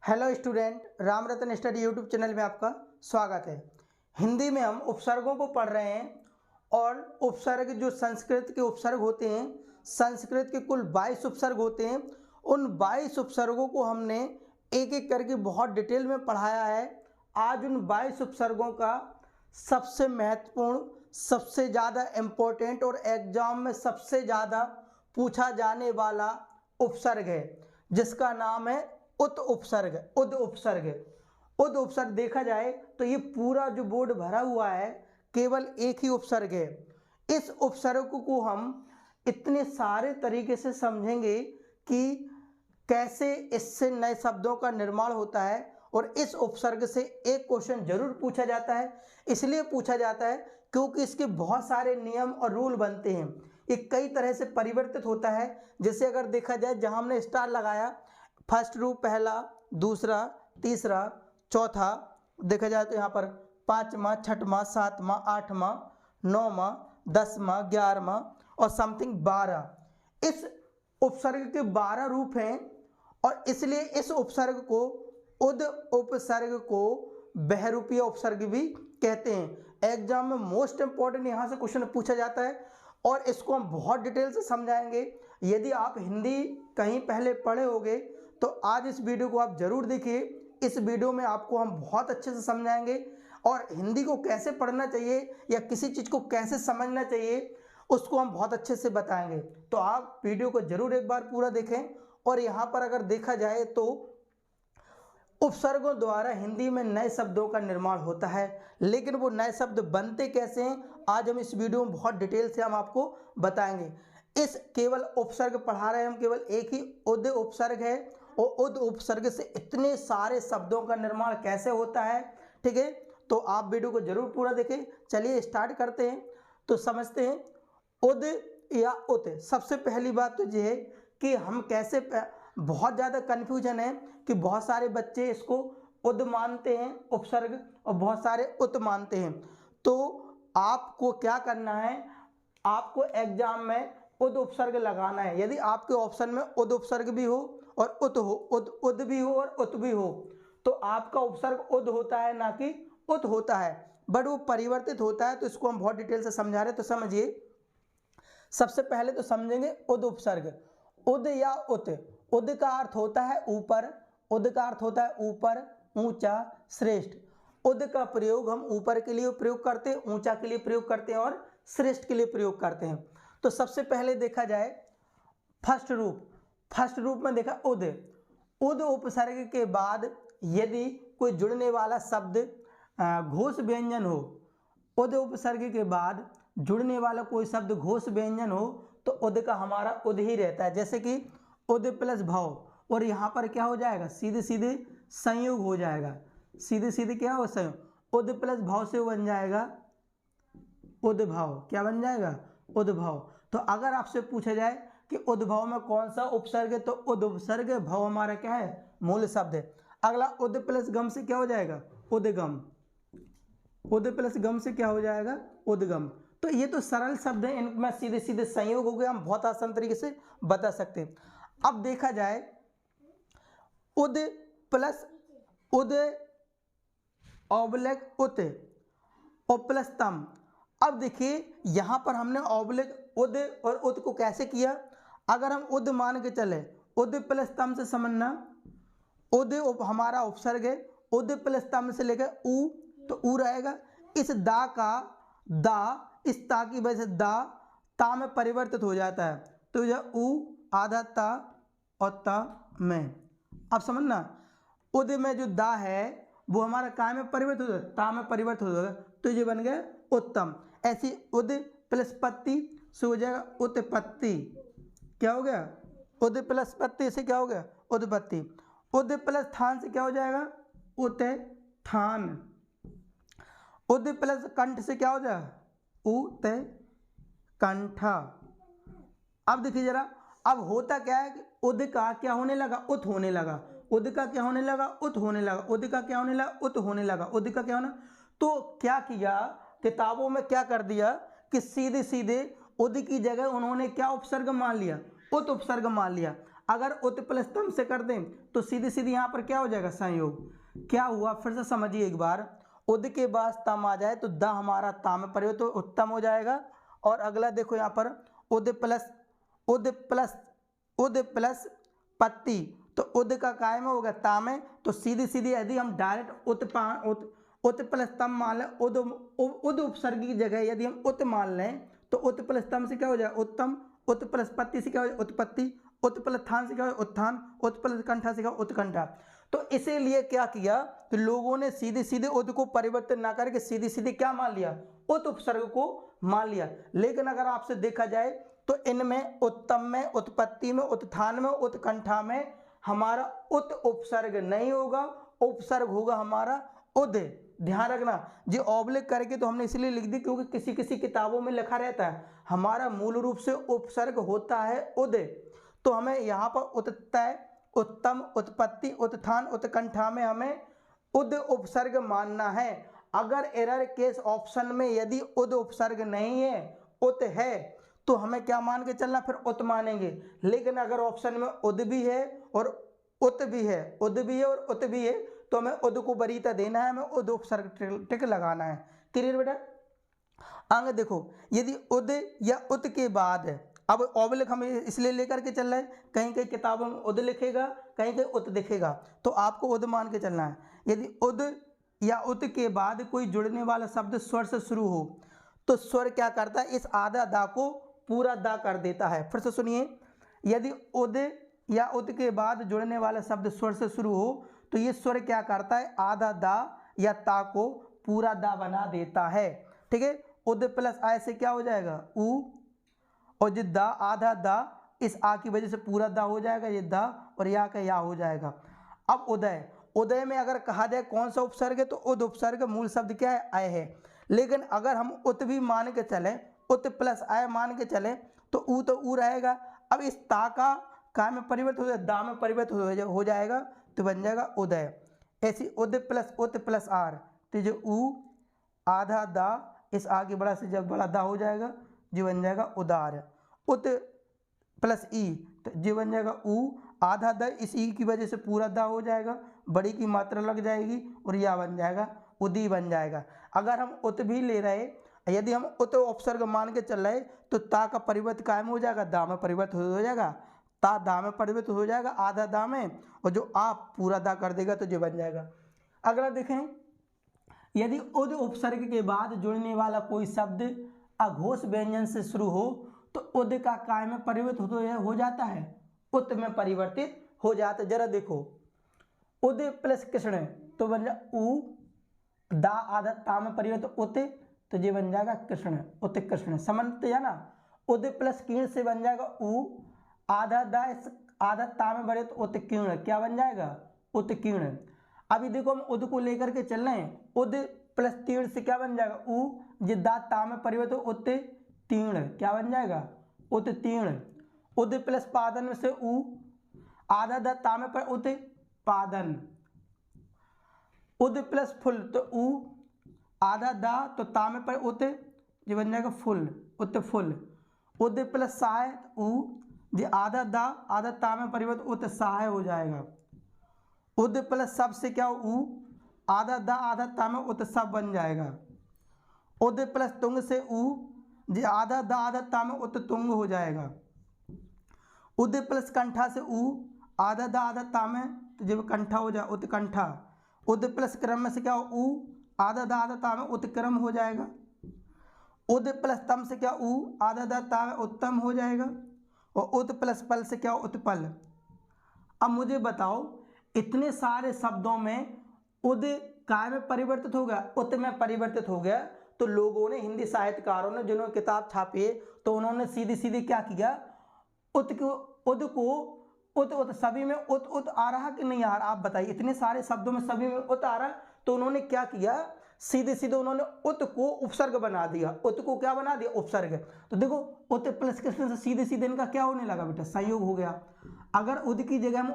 Hello student, Ram रतन study YouTube channel में आपका स्वागत है। हिंदी में हम उपसर्गों को पढ़ रहे हैं और उपसर्ग जो संस्कृत के उपसर्ग होते हैं, संस्कृत के कुल 22 उपसर्ग होते हैं। उन 22 उपसर्गों को हमने एक एक करके बहुत डिटेल में पढ़ाया है। आज उन 22 उपसर्गों का सबसे महत्वपूर्ण, सबसे ज़्यादा इम्पोर्टेंट और एग्जाम में सबसे ज़्यादा पूछा जाने वाला उपसर्ग है, जिसका नाम है उत उपसर्ग। उद उपसर्ग उद उपसर्ग देखा जाए तो ये पूरा जो बोर्ड भरा हुआ है केवल एक ही उपसर्ग है। इस उपसर्ग को हम इतने सारे तरीके से समझेंगे कि कैसे इससे नए शब्दों का निर्माण होता है, और इस उपसर्ग से एक क्वेश्चन जरूर पूछा जाता है। इसलिए पूछा जाता है क्योंकि इसके बहुत सारे नियम और रूल बनते हैं। ये कई तरह से परिवर्तित होता है। जैसे अगर देखा जाए, जहां हमने स्टार लगाया, फर्स्ट रूप पहला, दूसरा, तीसरा, चौथा, देखा जाए तो यहाँ पर पाँचवा, छठवां, सातवां, आठवां, नौवां, 10वां, 11वां और समथिंग 12। इस उपसर्ग के 12 रूप हैं और इसलिए इस उपसर्ग को उद उपसर्ग को बहुरूपीय उपसर्ग भी कहते हैं। एग्जाम में मोस्ट इंपॉर्टेंट यहाँ से क्वेश्चन पूछा जाता है और इसको हम बहुत डिटेल से समझाएंगे। यदि आप हिंदी कहीं पहले पढ़े होंगे तो आज इस वीडियो को आप जरूर देखिए। इस वीडियो में आपको हम बहुत अच्छे से समझाएंगे और हिंदी को कैसे पढ़ना चाहिए या किसी चीज़ को कैसे समझना चाहिए उसको हम बहुत अच्छे से बताएंगे। तो आप वीडियो को जरूर एक बार पूरा देखें। और यहाँ पर अगर देखा जाए तो उपसर्गों द्वारा हिंदी में नए शब्दों का निर्माण होता है, लेकिन वो नए शब्द बनते कैसे हैं आज हम इस वीडियो में बहुत डिटेल से हम आपको बताएंगे। इस केवल उपसर्ग पढ़ा रहे हैं हम, केवल एक ही उद उपसर्ग है और उद उपसर्ग से इतने सारे शब्दों का निर्माण कैसे होता है, ठीक है। तो आप वीडियो को जरूर पूरा देखें। चलिए स्टार्ट करते हैं। तो समझते हैं उद या उत। सबसे पहली बात तो ये है कि हम कैसे, बहुत ज़्यादा कन्फ्यूजन है कि बहुत सारे बच्चे इसको उद मानते हैं उपसर्ग और बहुत सारे उत मानते हैं। तो आपको क्या करना है, आपको एग्जाम में उद उपसर्ग लगाना है। यदि आपके ऑप्शन में उद उपसर्ग भी हो और उत हो, उद भी हो और उत भी हो, तो आपका उपसर्ग उद होता है ना कि उत होता है, बट वो परिवर्तित होता है। तो इसको हम बहुत डिटेल से समझा रहे हैं, तो समझिए। सबसे पहले तो समझेंगे उद उपसर्ग। उद या उत। उद का अर्थ होता है ऊपर, उद का अर्थ होता है ऊपर, ऊंचा, श्रेष्ठ। उद का प्रयोग हम ऊपर के लिए प्रयोग करते हैं, ऊंचा के लिए प्रयोग करते हैं और श्रेष्ठ के लिए प्रयोग करते हैं। तो सबसे पहले देखा जाए फर्स्ट रूप में देखा उद। उद उपसर्ग के बाद यदि कोई जुड़ने वाला शब्द घोष व्यंजन हो, उद उपसर्ग के बाद जुड़ने वाला कोई शब्द घोष व्यंजन हो तो उद का हमारा उद ही रहता है। जैसे कि उद प्लस भाव, और यहाँ पर क्या हो जाएगा, सीधे सीधे संयोग हो जाएगा। सीधे सीधे क्या हो, संयोग। उद प्लस भाव से बन जाएगा उद्भाव। क्या बन जाएगा, उद्भाव। तो अगर आपसे पूछा जाए कि उद्भाव में कौन सा उपसर्ग है, तो उद उपसर्ग, भाव हमारा क्या है, मूल शब्द है। अगला उद प्लस गम से क्या हो जाएगा, उद्गम। उद प्लस गम से क्या हो जाएगा, उद्गम। तो ये तो सरल शब्द है, इनमें सीधे सीधे संयोग हो गया, हम बहुत आसान तरीके से बता सकते हैं। अब देखा जाए उद प्लस उद ऑब्लिक उत और प्लस तम। अब देखिए यहाँ पर हमने ऑब्लिक उद और उत को कैसे किया। अगर हम उद मान के चले, उद प्लस तम से समझना, उद हमारा उपसर्ग है, उद प्लस तम से लेकर ऊ, तो ऊ रहेगा। इस दा का दा, इस ता की वजह से दा ता में परिवर्तित हो जाता है, तो यह ऊ आधा ता और ता में। अब समझना, उद में जो दा है वो हमारा काय में परिवर्तित हो जाएगा, ता में परिवर्तित हो जाएगा, तो ये बन गया उत्तम। ऐसी उद प्लस पत्ती से हो जाएगा उत्पत्ति। क्या हो गया, उद प्लस पत्ती से क्या हो गया, उत्पत्ति। उद प्लस थान से क्या हो जाएगा, उत्थान। उद प्लस कंठ से क्या हो जाएगा, उत कंठा। अब देखिए जरा, अब होता क्या है कि उद का क्या होने लगा, उत होने लगा। उद का क्या होने लगा, उत होने लगा। उद का क्या होने लगा, उत होने लगा। उद का क्या होना, तो क्या किया, किताबों में क्या कर दिया कि सीधे सीधे उद की जगह उन्होंने क्या उपसर्ग मान लिया, उत उपसर्ग मान लिया। अगर उत प्लस तम से कर दें तो सीधी सीधी यहाँ पर क्या हो जाएगा, संयोग। क्या हुआ फिर से समझिए एक बार, उद के बाद तम आ जाए तो द हमारा ता में परिवर्तित तो उत्तम हो जाएगा। और अगला देखो यहाँ पर उद प्लस पत्ती, तो उद का काय में हो गया ता में, तो सीधी सीधी यदि हम डायरेक्ट उत प्लस तम मान लें, उद उपसर्ग की जगह यदि हम उत मान लें तो उत प्लस तम से क्या हो जाएगा, उत्तम। उत प्लस पत्ती से क्या हो जाएगा, उत्पत्ति। उत प्लस थान से क्या हो जाएगा, उत्थान। उत प्लस कंठा से क्या, उत्कंठा। तो इसीलिए क्या किया तो लोगों ने सीधे सीधे उद को परिवर्तन ना करके सीधे सीधे क्या मान लिया, उत उपसर्ग को मान लिया। लेकिन अगर आपसे देखा जाए तो इनमें उत्तम में, उत्पत्ति में, उत्थान में, उत्कंठा में हमारा उत उपसर्ग नहीं होगा, उपसर्ग होगा हमारा उद। ध्यान रखना, जी ऑब्लिक करके तो हमने इसलिए लिख दी क्योंकि किसी किसी किताबों में लिखा रहता है हमारा मूल रूप से उपसर्ग होता है उद। तो हमें यहाँ पर उत्तय, उत्तम, उत्पत्ति, उत्थान, उत्कंठा में हमें उद उपसर्ग मानना है। अगर एरर केस ऑप्शन में यदि उद उपसर्ग नहीं है, उत है, तो हमें क्या मान के चलना, फिर उत मानेंगे। लेकिन अगर ऑप्शन में उद भी है और उत भी है, उद भी है और उत भी है, तो हमें उद को वरीयता देना है, हमें उद उपसर्ग टिक लगाना है। क्लियर बेटा। आगे देखो, यदि उद या उत के बाद है, अब ऑब्लिक हम इसलिए लेकर के चल रहे हैं, कहीं कहीं किताबों में उद लिखेगा, कहीं कहीं उत दिखेगा, तो आपको उद मान के चलना है। यदि उद या उत के बाद कोई जुड़ने वाला शब्द स्वर से शुरू हो तो स्वर क्या करता है, इस आधा दा को पूरा दा कर देता है। फिर से सुनिए, यदि उद या उत के बाद जुड़ने वाला शब्द स्वर से शुरू हो तो ये स्वर क्या करता है, आधा दा या ता को पूरा दा बना देता है। ठीक है, उद प्लस आय से क्या हो जाएगा, ऊ, और जो दा आधा दा, इस आ की वजह से पूरा दा हो जाएगा, ये दा और या का या हो जाएगा। अब उदय, उदय में अगर कहा जाए कौन सा उपसर्ग है तो उद उपसर्ग, मूल शब्द क्या है, आय है। लेकिन अगर हम उत भी मान के चलें, उत प्लस आय मान के चलें तो ऊ तो ऊ रहेगा। अब इस ता का में परिवर्तित हो जाए, दा में परिवर्तित हो जाएगा तो बन जाएगा उदय। ऐसी उद प्लस आर, तो जो ऊ आधा दा, इस आ की बड़ा से जब बड़ा दा हो जाएगा जो बन जाएगा उदार। उत प्लस ई, तो जो बन जाएगा ऊ आधा दा, इस ई की वजह से पूरा दा हो जाएगा, बड़ी की मात्रा लग जाएगी और या बन जाएगा, उदी बन जाएगा। अगर हम उत भी ले रहे, यदि हम उत उपसर्ग मान के चल रहे तो ता का परिवर्तन कायम हो जाएगा, दा में परिवर्तित हो जाएगा, ता दा में परिवर्तित हो जाएगा आधा दा में, और जो आप पूरा दा कर देगा तो जो बन जाएगा। अगला देखें, यदि उद उपसर्ग के बाद जुड़ने वाला कोई शब्द अघोष व्यंजन से शुरू हो तो उद का काय में परिवर्तित हो जाता है, उत में परिवर्तित हो जाता है। जरा देखो, उद प्लस कृष्ण तो बन जाए ऊ, दा आधा ता में परिवर्तित उत, तो ये बन जाएगा कृष्ण, उत कृष्ण। समझते है ना। उद प्लस कीर्ण से बन जाएगा ऊ, आधा दा आधा ता में बढ़े तो उत कीर्ण, क्या बन जाएगा, उत कीर्ण। अभी देखो हम उद को लेकर के चल रहे हैं, उद प्लस तीर्ण से क्या बन जाएगा, ऊ, जो दा ता में परिवर्तित उत तीर्ण, क्या बन जाएगा, उत तीर्ण। उद प्लस पादन में से ऊ, आधा दा ता में पर उत पादन। उद प्लस फुल तो ऊ, आधा दा तो ता में पर उत, जो बन जाएगा फुल, उत फुल। उद प्लस साय ऊ, जो आधा दा आधा ता में परिवर्तित उत सहाय हो जाएगा। उद प्लस सब से क्या ऊ, आधा दा आधा ता में उत सब बन जाएगा। उद प्लस तुंग से ऊ, जो आधा दा आधा ता में उत तुंग हो जाएगा। उद प्लस कंठा से ऊ, आधा दा आधा ता में तो जब कंठा हो जाए उत कंठा। उद प्लस क्रम में से क्या ऊ, आधा दा आधा ता में उत्क्रम हो जाएगा। उद प्लस तम से क्या ऊ, आधा दा ता में उत्तम हो जाएगा। और उद प्लस पल से क्या उत्पल। अब मुझे बताओ, इतने सारे शब्दों में उद काय में परिवर्तित हो गया, उत में परिवर्तित हो गया, तो लोगों ने, हिंदी साहित्यकारों ने जिन्होंने किताब छापी है, तो उन्होंने सीधी सीधी क्या किया, उत को उत सभी में उत आ रहा कि नहीं आ रहा, आप बताइए। इतने सारे शब्दों में सभी में उत आ रहा है, तो उन्होंने क्या किया, सीधे सीधे उन्होंने उत को उपसर्ग बना दिया। उत को क्या बना दिया, उपसर्ग। तो देखो उत प्लस कृष्ण से सीधे सीधे इनका क्या होने लगा बेटा, संयोग हो गया। अगर उद की जगह हम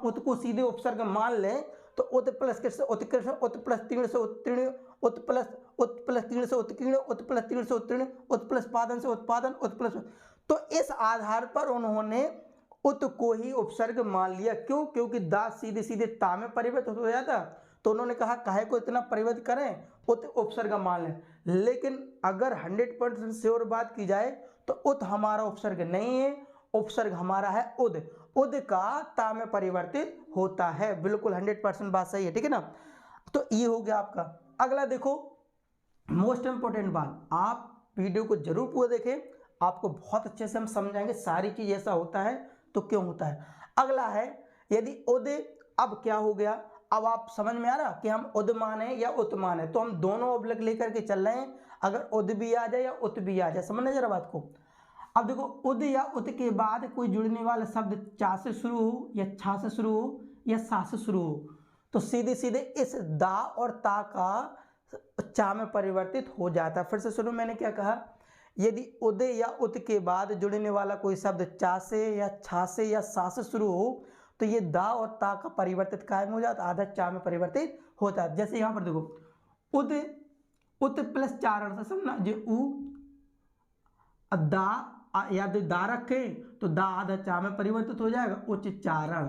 उत को सीधे उपसर्ग मान लें तो उत प्लस कृष्ण उत्कृष्ण, उत प्लस तीर्ण से उत्तीर्ण, उत प्लस तीर्ण से उत्कीर्ण, उत प्लस तीर्ण से उत्तीर्ण, उत प्लस पादन से उत्पादन, उत प्लस। तो इस आधार पर उन्होंने उत को ही उपसर्ग मान लिया। क्यों? क्योंकि दा सीधे सीधे ता में परिवर्तित हो जाता, तो उन्होंने कहा काहे को इतना परिवर्तित करें, उत उपसर्ग मान लें। लेकिन अगर 100% श्योर बात की जाए तो उत हमारा उपसर्ग नहीं है, उपसर्ग हमारा है उद। उद का ता में परिवर्तित होता है। बिल्कुल 100% बात सही है, ठीक है ना। तो ये हो गया आपका। अगला देखो, मोस्ट इंपॉर्टेंट बात, आप वीडियो को जरूर पूरा देखें, आपको बहुत अच्छे से हम समझाएंगे सारी चीज। ऐसा होता है तो क्यों होता है। अगला है यदि उद, अब क्या हो गया, अब आप समझ में आ रहा कि हम उदमान है या उत्मान है, तो हम दोनों ऑब्जेक्ट लेकर के चल रहे हैं। अगर उद भी आ जाए या उत भी आ जाए, समझना जरा बात को। अब देखो, उद या उत के बाद कोई जुड़ने वाला शब्द चा से शुरू हो या छा से शुरू हो या सा से शुरू हो, तो सीधे सीधे इस दा और ता का चा में परिवर्तित हो जाता है। फिर से सुनो, मैंने क्या कहा, यदि उद या उत के बाद जुड़ने वाला कोई शब्द चा से या छा से या सा से शुरू हो, तो ये दा और ता का परिवर्तित कायम हो जाता, आधा चा में परिवर्तित होता है। जैसे यहां पर देखो, उद, उत प्लस चारण से समझना, जो उ दा या दा रखे तो दा आधा चा में परिवर्तित हो जाएगा, उच्चारण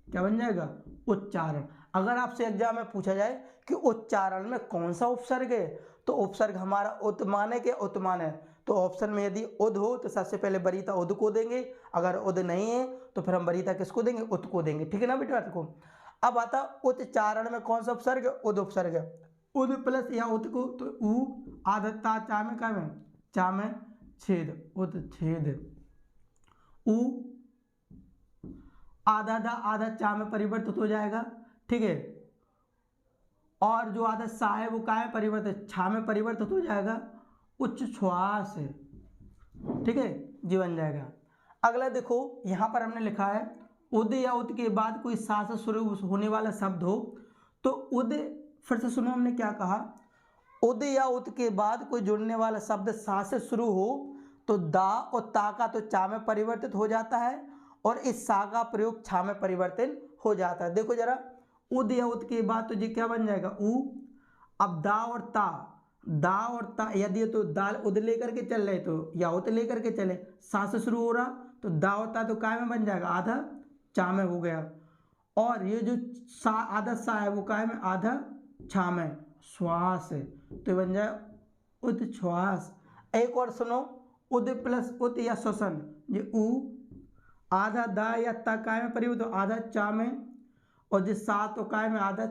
क्या बन जाएगा, उच्चारण। अगर आपसे एग्जाम में पूछा जाए कि उच्चारण में कौन सा उपसर्ग है, तो उपसर्ग हमारा उत्मान है कि उत्मान है, तो ऑप्शन में यदि उद हो तो सबसे पहले वरीयता उद को देंगे, अगर उद नहीं है तो फिर हम वरीयता किसको देंगे, उत को देंगे, ठीक है ना बेटा को। अब आता उच्चारण में कौन सा उपसर्ग, उद उपसर्ग है। उद प्लस या उत को तो उ आधा ता चा में क्या में, चा में छेद, उद छेद, उ आधा दा आधा चा में परिवर्तित हो जाएगा, ठीक है। और जो आधा सा है वो क्या में परिवर्तित, छा में परिवर्तित हो जाएगा, उच्च श्वास, ठीक है जी, बन जाएगा। अगला देखो, यहां पर हमने लिखा है उद या उद के बाद कोई सा से शुरू होने वाला शब्द हो, तो उद, फिर से सुनो हमने क्या कहा, उद या उद के बाद कोई जुड़ने वाला शब्द सा से शुरू हो तो दा और ता का तो चा में परिवर्तित हो जाता है, और इस सा का प्रयोग छा में परिवर्तित हो जाता है। देखो जरा, उद या उद के बाद तो ये क्या बन जाएगा, उ। अब दा और ता, यदि तो दाल उद लेकर के चल रहे तो या उत लेकर के चले, सा से शुरू हो रहा तो दा और ता तो काय में बन जाएगा, आधा चा में हो गया। और ये जो सा आधा सा है वो काय में, आधा छा में, श्वास, तो बन जाए उच्छ्वास। एक और सुनो, उद प्लस उत या श्वसन, ये उ आधा दा या ता काय में परिवर्तित तो आधा चा में, और जो सा तो काय में, आधा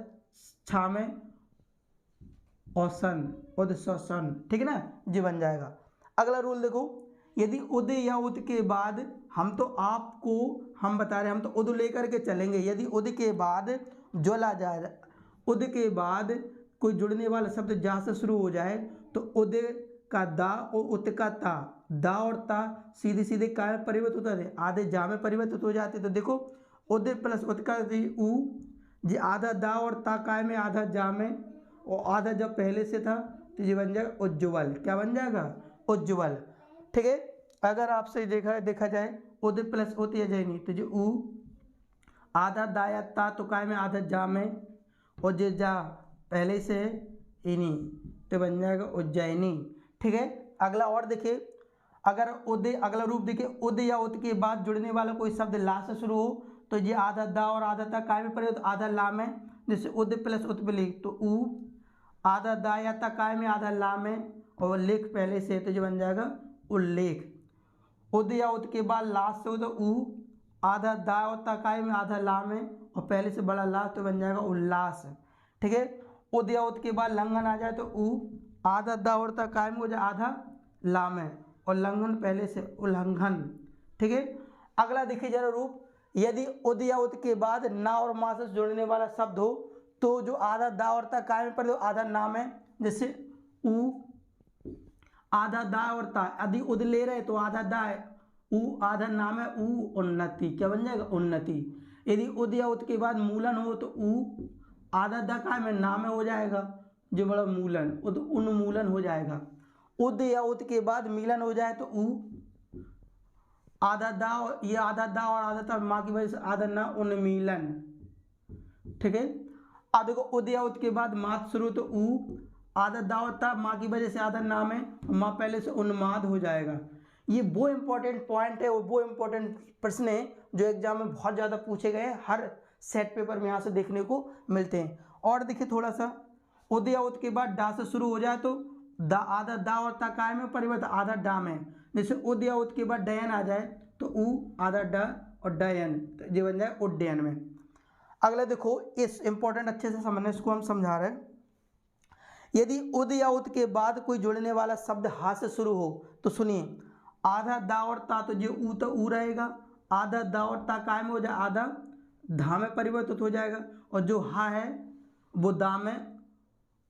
छा में, औसन, उद श्वसन, ठीक है ना जी, बन जाएगा। अगला रूल देखो, यदि उद या उद के बाद, हम तो आपको हम बता रहे हैं, हम तो उद लेकर के चलेंगे, यदि उद के बाद ज्वला जाए, उद के बाद कोई जुड़ने वाला शब्द जा से शुरू हो जाए, तो उद का दा और उत का ता, दा और ता सीधे सीधे काय में परिवर्तित होता है, आधे जा में परिवर्तित हो जाते। तो देखो, उद प्लस उत का उ, जी आधा दा और ता काय में, आधा जा में, और आधा जब पहले से था तो ये बन जाएगा उज्ज्वल, क्या बन जाएगा, उज्ज्वल, ठीक है। अगर आपसे देखा जाए उद प्लस उत या जैनी, तो जो उ आधा दा या ता तो काय में, आधा जा में, और जो जा पहले से है इनी, तो बन जाएगा उज्जैनी, ठीक है। अगला और देखिए, अगर उद, अगला रूप देखिए, उद या उत के बाद जुड़ने वाला कोई शब्द ला से शुरू हो, तो ये आधा दा और आधा ता काय में पड़े, तो आधा ला में, जैसे उद प्लस उत पे लिख, तो उ आधा दा या ता काय में, आधा ला में, और लेख पहले से, तो जो बन जाएगा उल्लेख। उद या उत के बाद लास्ट से हो तो उ आधा दा और ता काय में, आधा ला में, और पहले से बड़ा ला, तो बन जाएगा उल्लास, ठीक है। उद या उत के बाद लंघन आ जाए तो उ आधा दा और ता काय में हो जाए, आधा ला में, और लंघन पहले से उल्लंघन, ठीक है। अगला देखिए जरा रूप, यदि उद या उत के बाद ना और मा से जोड़ने वाला शब्द हो, तो जो आधा दा और ता काय में पड़े, आधा ना में, जैसे उ आधा दा और ता, यदि उद ले रहे तो आधा दा है, उ आधा ना में, उ उन्नति, क्या बन जाएगा, उन्नति। यदि उद या उत के बाद मूलन हो तो उ आधा दा काय में, ना में हो जाएगा, जो बड़ा मूलन, उद उन्मूलन हो जाएगा। उद या उत के बाद मिलन हो जाए तो उ आधा दा, ये आधा दा और आधा ता माँ की वजह से आधा ना, उन्मीलन, ठीक है। अब देखो, उद या उत के बाद मात शुरू तो उ आधा दा और ता माँ की वजह से आधा ना में, माँ पहले से उन्माद हो जाएगा। ये वो इंपॉर्टेंट पॉइंट है, वो इंपॉर्टेंट प्रश्न है, जो एग्जाम में बहुत ज़्यादा पूछे गए हैं, हर सेट पेपर में यहाँ से देखने को मिलते हैं। और देखिए थोड़ा सा, उद या उद के बाद डा से शुरू हो जाए तो दा, आधा दा और ता काय में परिवर्तन, आधा डा में। जैसे उद या उद के बाद डयन आ जाए तो ऊ, आधा ड और डयन, तो ये बन जाए उड्डयन में। अगला देखो, इस इंपॉर्टेंट अच्छे से समझने, इसको हम समझा रहे हैं। यदि उद या उद के बाद कोई जुड़ने वाला शब्द हा से शुरू हो तो सुनिए, आधा दा और ता तो जो ऊ तो ऊ रहेगा, आधा दा और ता काय में हो जाए, आधा धा में परिवर्तित हो जाएगा, और जो हा है वो दा में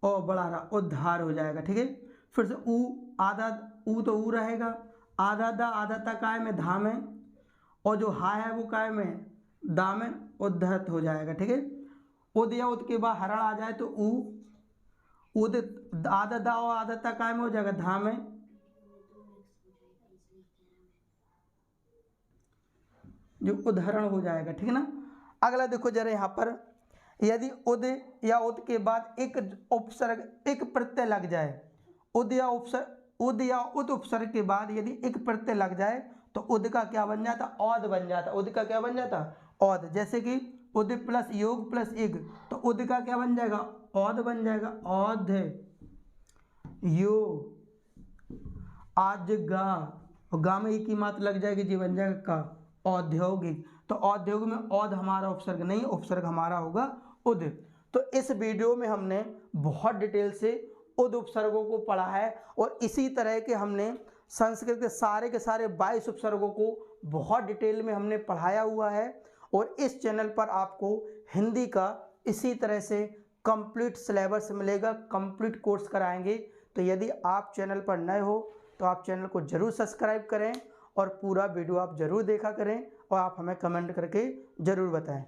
और बड़ा रहा उद्धार हो जाएगा। ठीक है, फिर से ऊ, आधा ऊ तो ऊ रहेगा, आधा दा आधा ता काय में धा में, और जो हा है वो काय में दा में उद्धत हो जाएगा। ठीक है, उद या उद के बाद हरण आ जाए तो ऊ, उद आधा दा और आधा ता काय में हो जाएगा, धा में, जो उदाहरण हो जाएगा। ठीक है ना। अगला देखो जरा यहाँ पर, यदि उद या उद के बाद एक उपसर्ग, एक प्रत्यय लग जाए, उद या उद उपसर्ग के बाद यदि एक प्रत्यय लग जाए तो उद का क्या बन जाता, औद बन जाता। उद का क्या बन जाता, औद। जैसे कि उद प्लस योग प्लस इग, तो उद का क्या बन जाएगा, औद बन जाएगा, औध यो, आज गा, और गा में एक ही मात्र लग जाएगी, जी बन जाएगा का, औद्योगिक। तो औद्योगिक में औद हमारा उपसर्ग नहीं, उपसर्ग हमारा होगा उद। तो इस वीडियो में हमने बहुत डिटेल से उद उपसर्गों को पढ़ा है, और इसी तरह के हमने संस्कृत के सारे 22 उपसर्गों को बहुत डिटेल में हमने पढ़ाया हुआ है। और इस चैनल पर आपको हिंदी का इसी तरह से कंप्लीट सिलेबस मिलेगा, कंप्लीट कोर्स कराएंगे। तो यदि आप चैनल पर नए हो तो आप चैनल को ज़रूर सब्सक्राइब करें, और पूरा वीडियो आप ज़रूर देखा करें, और आप हमें कमेंट करके ज़रूर बताएं।